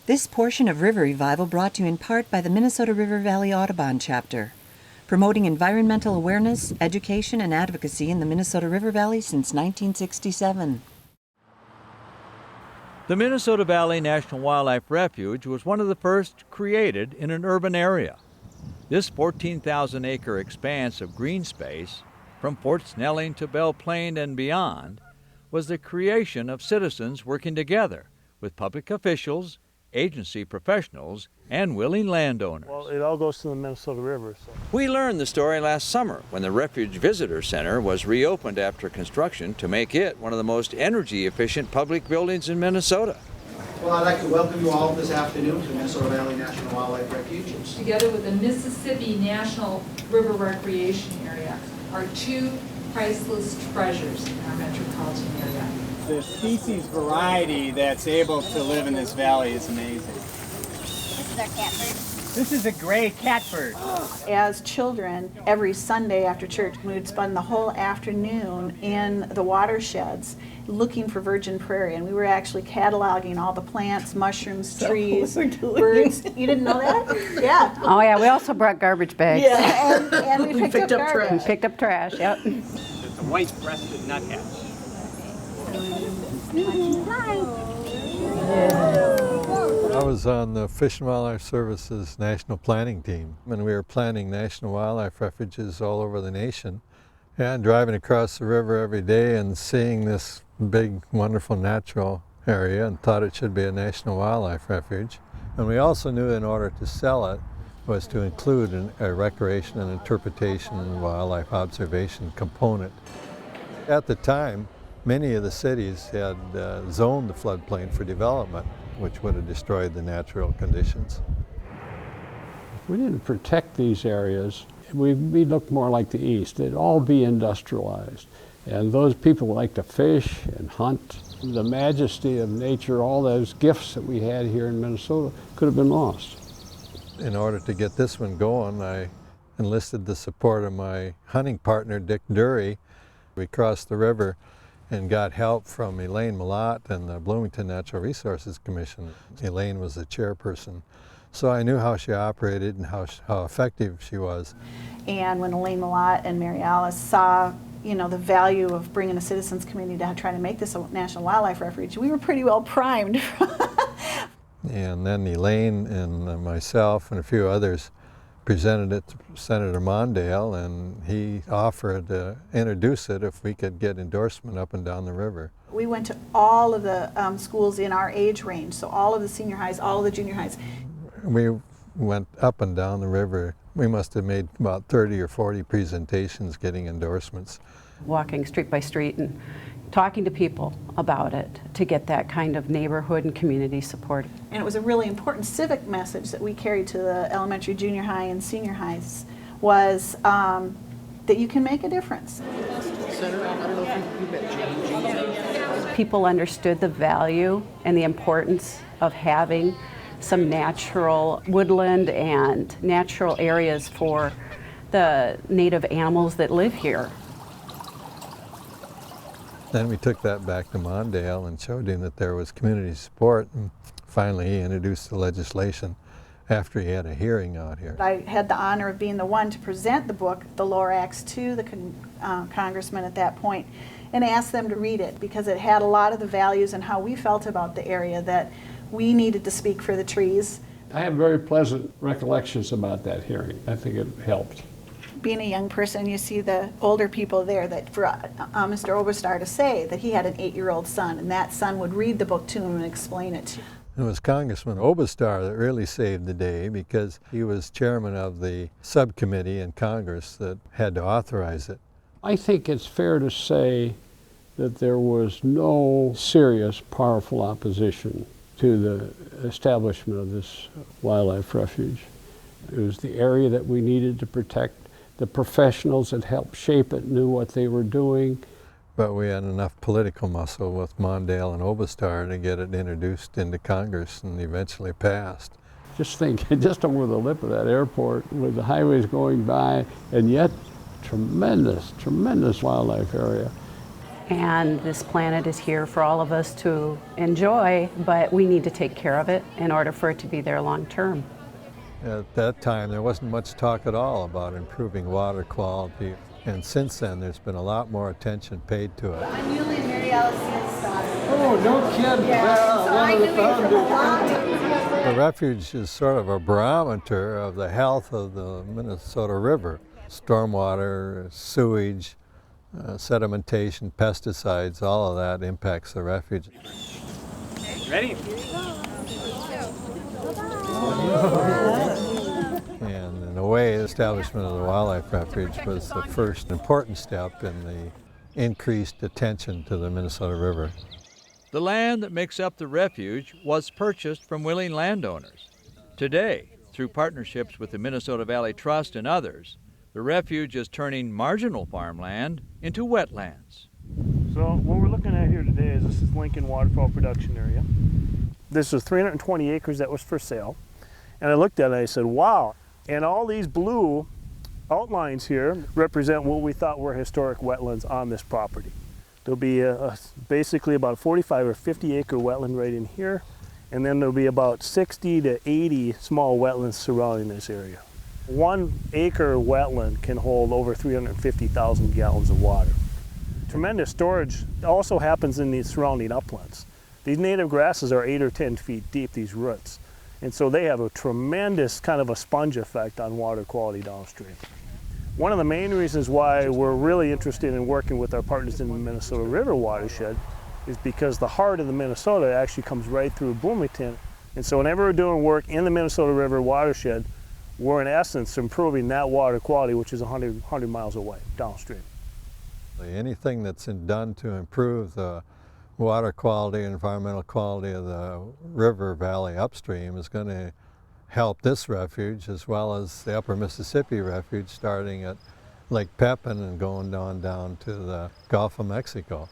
This portion of River Revival brought to you in part by the Minnesota River Valley Audubon Chapter, promoting environmental awareness, education, and advocacy in the Minnesota River Valley since 1967. The Minnesota Valley National Wildlife Refuge was one of the first created in an urban area. This 14,000-acre expanse of green space, from Fort Snelling to Belle Plaine and beyond, was the creation of citizens working together with public officials, agency professionals, and willing landowners. Well, it all goes to the Minnesota River. So. We learned the story last summer when the Refuge Visitor Center was reopened after construction to make it one of the most energy-efficient public buildings in Minnesota. Well, I'd like to welcome you all this afternoon to Minnesota Valley National Wildlife Refuge. Together with the Mississippi National River Recreation Area are two priceless treasures in our metropolitan area. The species variety that's able to live in this valley is amazing. This is our catbird. This is a gray catbird. As children, every Sunday after church, we would spend the whole afternoon in the watersheds looking for virgin prairie, and we were actually cataloging all the plants, mushrooms, trees, birds. You didn't know that? Yeah. Oh yeah, we also brought garbage bags. Yeah, and we picked up garbage. We picked up trash, yep. It's a white-breasted nuthatch. I was on the Fish and Wildlife Service's National Planning Team, and we were planning national wildlife refuges all over the nation. And driving across the river every day and seeing this big, wonderful natural area, and thought it should be a national wildlife refuge. And we also knew in order to sell it was to include a recreation and interpretation and wildlife observation component. At the time, many of the cities had zoned the floodplain for development, which would have destroyed the natural conditions. If we didn't protect these areas, we'd look more like the East. It'd all be industrialized. And those people like to fish and hunt. The majesty of nature, all those gifts that we had here in Minnesota could have been lost. In order to get this one going, I enlisted the support of my hunting partner, Dick Dury. We crossed the river and got help from Elaine Malott and the Bloomington Natural Resources Commission. Elaine was the chairperson. So I knew how she operated and how effective she was. And when Elaine Malott and Mary Alice saw, the value of bringing a citizens committee to try to make this a national wildlife refuge, we were pretty well primed. And then Elaine and myself and a few others presented it to Senator Mondale, and he offered to introduce it if we could get endorsement up and down the river. We went to all of the schools in our age range, so all of the senior highs, all of the junior highs. We went up and down the river. We must have made about 30 or 40 presentations getting endorsements. Walking street by street and talking to people about it to get that kind of neighborhood and community support. And it was a really important civic message that we carried to the elementary, junior high, and senior highs was that you can make a difference. Senator, I don't know if you met Jane. People understood the value and the importance of having some natural woodland and natural areas for the native animals that live here. Then we took that back to Mondale and showed him that there was community support, and finally he introduced the legislation after he had a hearing out here. I had the honor of being the one to present the book, The Lorax, to the congressman at that point, and asked them to read it because it had a lot of the values and how we felt about the area, that we needed to speak for the trees. I have very pleasant recollections about that hearing. I think it helped. Being a young person, you see the older people there, that for Mr. Oberstar to say that he had an 8-year-old son, and that son would read the book to him and explain it to him. It was Congressman Oberstar that really saved the day because he was chairman of the subcommittee in Congress that had to authorize it. I think it's fair to say that there was no serious, powerful opposition to the establishment of this wildlife refuge. It was the area that we needed to protect. The professionals that helped shape it knew what they were doing. But we had enough political muscle with Mondale and Oberstar to get it introduced into Congress and eventually passed. Just think, just over the lip of that airport with the highways going by, and yet tremendous, tremendous wildlife area. And this planet is here for all of us to enjoy, but we need to take care of it in order for it to be there long term. At that time, there wasn't much talk at all about improving water quality. And since then, there's been a lot more attention paid to it. I'm Yulia Mary Allison's daughter. Oh, no kidding. So I knew you from a long time. The refuge is sort of a barometer of the health of the Minnesota River. Stormwater, sewage, sedimentation, pesticides, all of that impacts the refuge. Ready? And in a way, the establishment of the wildlife refuge was the first important step in the increased attention to the Minnesota River. The land that makes up the refuge was purchased from willing landowners. Today, through partnerships with the Minnesota Valley Trust and others, the refuge is turning marginal farmland into wetlands. So what we're looking at here today is this is Lincoln Waterfowl Production Area. This was 320 acres that was for sale. And I looked at it and I said, wow. And all these blue outlines here represent what we thought were historic wetlands on this property. There'll be basically about a 45 or 50 acre wetland right in here. And then there'll be about 60 to 80 small wetlands surrounding this area. 1 acre wetland can hold over 350,000 gallons of water. Tremendous storage also happens in these surrounding uplands. These native grasses are 8 or 10 feet deep, these roots. And so they have a tremendous kind of a sponge effect on water quality downstream. One of the main reasons why we're really interested in working with our partners in the Minnesota River watershed is because the heart of the Minnesota actually comes right through Bloomington. And so whenever we're doing work in the Minnesota River watershed, we're in essence improving that water quality, which is 100 miles away downstream. Anything that's done to improve the water quality and environmental quality of the river valley upstream is going to help this refuge as well as the upper Mississippi refuge starting at Lake Pepin and going on down to the Gulf of Mexico.